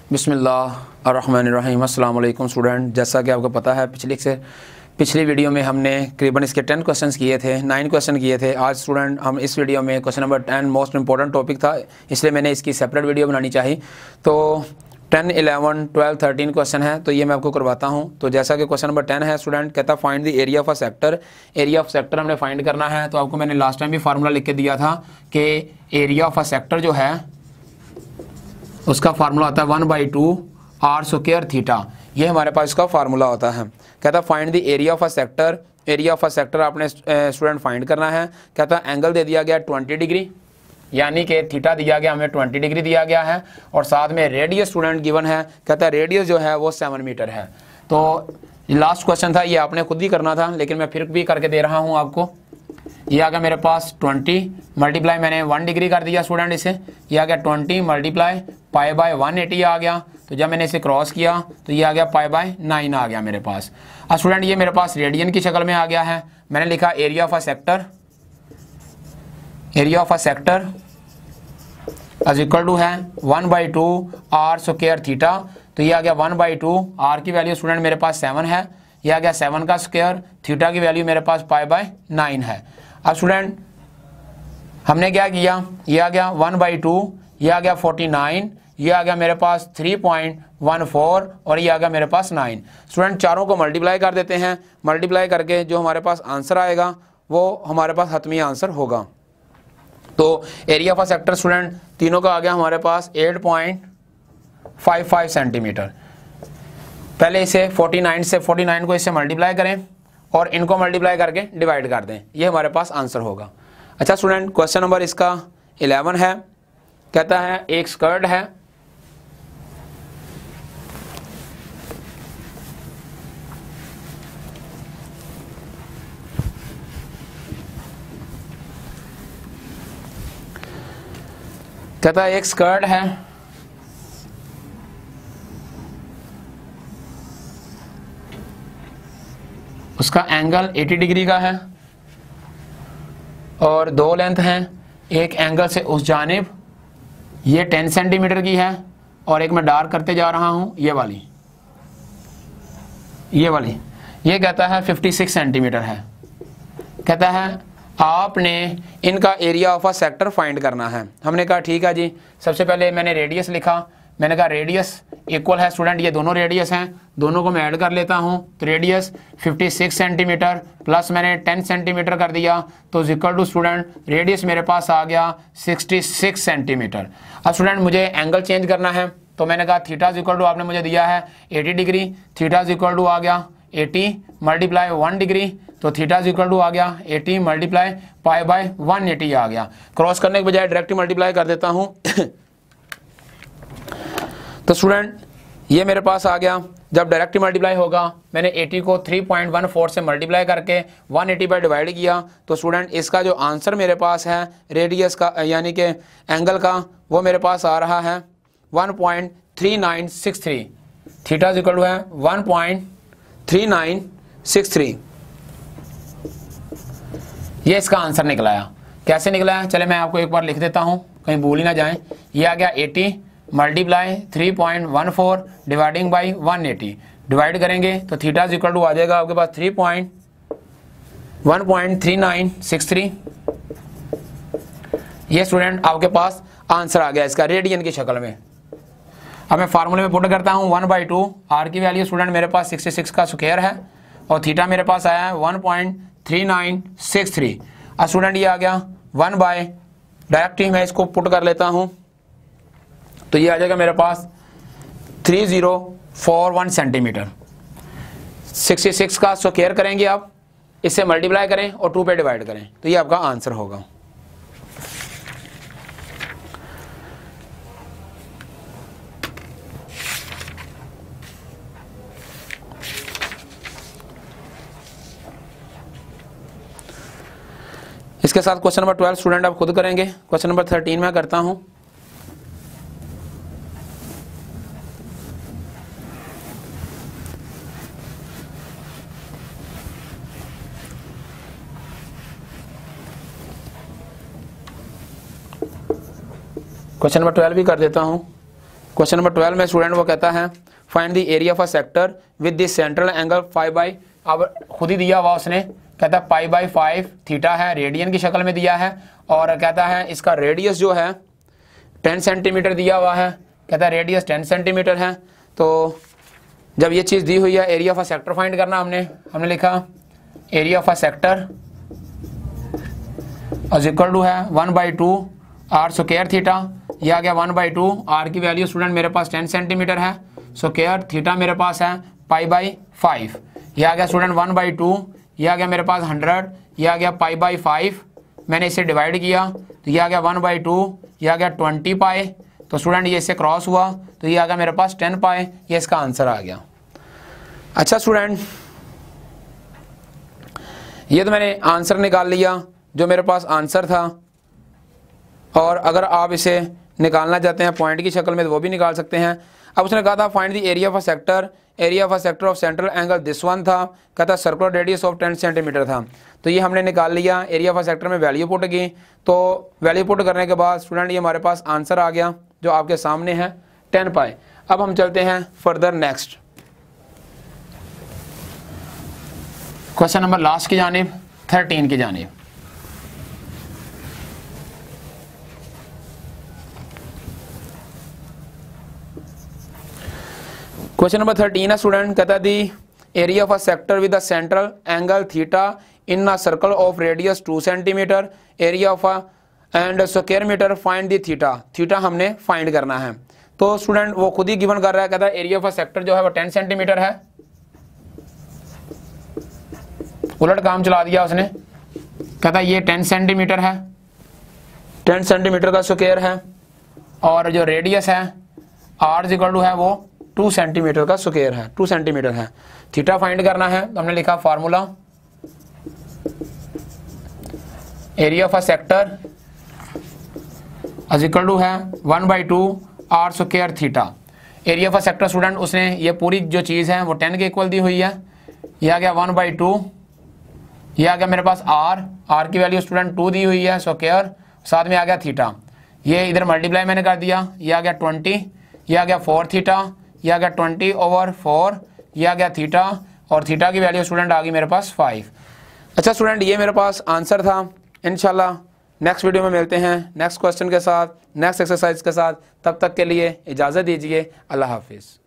बिस्मिल्लाहिर्रहमानिर्रहीम। अस्सलाम वालेकुम स्टूडेंट। जैसा कि आपको पता है पिछली वीडियो में हमने करीबन इसके 10 क्वेश्चंस किए थे, 9 क्वेश्चन किए थे। आज स्टूडेंट हम इस वीडियो में question number 10 most important topic था, इसलिए मैंने इसकी सेपरेट वीडियो बनानी चाहिए। तो 10, 11, 12, 13 क्वेश्चन है, तो ये मैं आपको करवाता हूँ। तो जैसा कि क्वेश्चन नंबर 10 है, स्टूडेंट कहता find the area of a sector. Area of sector हमने फाइंड करना है। तो आपको मैंने लास्ट टाइम भी फार्मूला लिख के दिया था कि एरिया ऑफ अ सेक्टर जो है उसका फार्मूला होता है 1/2 r स्क्वायर थीटा। ये हमारे पास इसका फार्मूला होता है। कहता find the area of a sector. Area of a sector आपने स्टूडेंट फाइंड करना है। कहता एंगल दे दिया गया 20 डिग्री, यानी कि थीटा दिया गया हमें 20 डिग्री दिया गया है, और साथ में रेडियस स्टूडेंट गिवन है। कहता रेडियस जो है वो 7 मीटर है। तो लास्ट क्वेश्चन था, ये आपने खुद ही करना था, लेकिन मैं फिर भी करके दे रहा हूँ आपको। ये आ गया मेरे पास 20 मल्टीप्लाई मैंने 1 डिग्री कर दिया स्टूडेंट इसे। ये आ गया 20 मल्टीप्लाई π/180 आ गया। तो जब मैंने इसे क्रॉस किया तो ये आ गया π/9 आ गया मेरे पास। अब स्टूडेंट ये मेरे पास रेडियन की शक्ल में आ गया है। मैंने लिखा area of a sector, area of a sector is equal to है 1/2 r स्क्वायर थीटा। तो ये आ गया 1/2, r की वैल्यू स्टूडेंट मेरे पास 7 है। ये आ गया 7 का स्क्वायर, थीटा की वैल्यू मेरे पास π/9 है। अब स्टूडेंट हमने क्या किया, ये आ गया 1/2, ये आ गया 49, ये आ गया मेरे पास 3.14, और ये आ गया मेरे पास 9। स्टूडेंट चारों को मल्टीप्लाई कर देते हैं। मल्टीप्लाई करके जो हमारे पास आंसर आएगा वो हमारे पास हतमी आंसर होगा। तो area of a sector student तीनों का आ गया हमारे पास 8.55 सेंटीमीटर। पहले इसे 49 को इससे मल्टीप्लाई करें और इनको मल्टीप्लाई करके डिवाइड कर दें, ये हमारे पास आंसर होगा। अच्छा स्टूडेंट क्वेश्चन नंबर इसका 11 है। कहता है एक स्कर्ट है, कहता है एक स्कर्ट है, उसका एंगल 80 डिग्री का है और 2 लेंथ हैं। एक एंगल से उस जानिब ये 10 सेंटीमीटर की है, और एक मैं डार्क करते जा रहा हूं ये वाली, ये कहता है 56 सेंटीमीटर है। कहता है आपने इनका area of a sector find करना है। हमने कहा ठीक है जी। सबसे पहले मैंने रेडियस लिखा। मैंने कहा रेडियस इक्वल है स्टूडेंट, ये दोनों रेडियस हैं, दोनों को मैं ऐड कर लेता हूं। तो रेडियस 56 सेंटीमीटर प्लस मैंने 10 सेंटीमीटर कर दिया, तो इक्वल टू स्टूडेंट रेडियस मेरे पास आ गया 66 सेंटीमीटर। अब स्टूडेंट मुझे एंगल चेंज करना है, तो मैंने कहा थीटा इक्वल टू आपने मुझे दिया है 80 डिग्री। थीटा इक्वल टू आ गया 80 मल्टीप्लाई 1 डिग्री, तो थीटा इक्वल टू आ गया 80 मल्टीप्लाई π/180 आ गया। क्रॉस करने के बजाय डायरेक्ट मल्टीप्लाई कर देता हूं। तो स्टूडेंट ये मेरे पास आ गया। जब डायरेक्ट मल्टीप्लाई होगा, मैंने 80 को 3.14 से मल्टीप्लाई करके 180 पर डिवाइड किया, तो स्टूडेंट इसका जो आंसर मेरे पास है रेडियस का यानी कि एंगल का, वो मेरे पास आ रहा है 1.3963। थीटा इक्वल टू है 1.3963। ये इसका आंसर निकला है। कैसे निकला है चले मैं आपको एक बार लिख देता हूं, कहीं भूल ही ना जाए। ये आ गया 80 मल्टीप्लाई 3.14 डिवाइडिंग बाई 180। डिवाइड करेंगे तो थीटा इक्वल टू आ जाएगा आपके पास 1.3963। ये स्टूडेंट आपके पास आंसर आ गया इसका रेडियन की शक्ल में। अब मैं फार्मूले में पुट करता हूं 1/2, आर की वैल्यू स्टूडेंट मेरे पास 66 का स्क्वायर है, और थीटा मेरे पास आया है 1.3963। अब स्टूडेंट ये आ गया 1/, डायरेक्ट ही मैं इसको पुट कर लेता हूं, तो ये आ जाएगा मेरे पास 3041 सेंटीमीटर। 66 का स्क्वायर करेंगे आप, इससे मल्टीप्लाई करें और 2 पे डिवाइड करें, तो ये आपका आंसर होगा। इसके साथ क्वेश्चन नंबर 12 स्टूडेंट आप खुद करेंगे। क्वेश्चन नंबर 13 मैं करता हूं। क्वेश्चन नंबर 12 भी कर देता हूं। क्वेश्चन नंबर 12 में स्टूडेंट वो कहता है find the area of a sector with the central angle 5/, अब खुद ही दिया हुआ उसने, कहता है π/5 थीटा है, रेडियन की शक्ल में दिया है, और कहता है इसका रेडियस जो है 10 सेंटीमीटर दिया हुआ है, कहता है रेडियस 10 सेंटीमीटर है। तो जब ये चीज़ दी हुई है, area of a sector find करना, हमने लिखा area of a sector is equal to है 1/2 r स्क्वायर थीटा, यह आ गया 1/2, r की वैल्यू स्टूडेंट मेरे पास 10 सेंटीमीटर है, स्क्वायर थीटा मेरे पास है π/5, यह आ गया स्टूडेंट 1/2, यह आ गया मेरे पास 100, यह आ गया π/5, मैंने इसे डिवाइड किया तो यह आ गया 1/2, यह आ गया 20 पाई, तो स्टूडेंट ये इससे क्रॉस हुआ तो ये आ गया मेरे पास 10 पाई, ये इसका आंसर आ गया। अच्छा स्टूडेंट, ये तो मैंने आंसर निकाल लिया जो मेरे पास आंसर था, और अगर आप इसे निकालना चाहते हैं पॉइंट की शक्ल में तो वो भी निकाल सकते हैं। अब उसने कहा था find the area of a sector, area of a sector of central angle this one था, कहता सर्कुलर रेडियस ऑफ 10 सेंटीमीटर था, तो ये हमने निकाल लिया। एरिया ऑफ अ सेक्टर में वैल्यू पुट की, तो वैल्यू पुट करने के बाद स्टूडेंट ये हमारे पास आंसर आ गया जो आपके सामने है 10 पाई। अब हम चलते हैं further next question number last की जानिब 13 की जानिब। क्वेश्चन नंबर 13 है स्टूडेंट, कहता the area of a sector with the central angle theta in a circle of radius 2 centimetre, area of a and square metre, find the theta, theta हमने find करना है। तो स्टूडेंट वो खुद ही given कर रहा है, कहता है एरिया ऑफ अ सेक्टर जो है वो 10 सेंटीमीटर है, उलट काम चला दिया उसने, कहता है ये 10 सेंटीमीटर है, 10 सेंटीमीटर का स्क्वायर है, और जो रेडियस है r इक्वल टू है वो 2 सेंटीमीटर का स्क्वायर है, 2 सेंटीमीटर है। थीटा फाइंड करना है तो हमने लिखा formula area of a sector is equal to है 1/2 r square theta. Area of a sector student उसने ये पूरी जो चीज़ है वो 10 के इक्वल दी हुई है, ये आ गया 1/2, ये आ गया मेरे पास r की वैल्यू स्टूडेंट 2 दी हुई है स्क्वायर, साथ में आ गया थीटा, ये इधर मल्टीप्लाई मैंने कर दिया, ये आ गया 20, ये आ गया 4 थीटा, ये आ गया 20/4, ये आ गया थीटा, और थीटा की वैल्यू स्टूडेंट आ गई मेरे पास 5। अच्छा स्टूडेंट, ये मेरे पास आंसर था। इंशाल्लाह नेक्स्ट वीडियो में मिलते हैं नेक्स्ट क्वेश्चन के साथ, नेक्स्ट एक्सरसाइज के साथ। तब तक के लिए इजाज़त दीजिए, अल्लाह हाफिज़।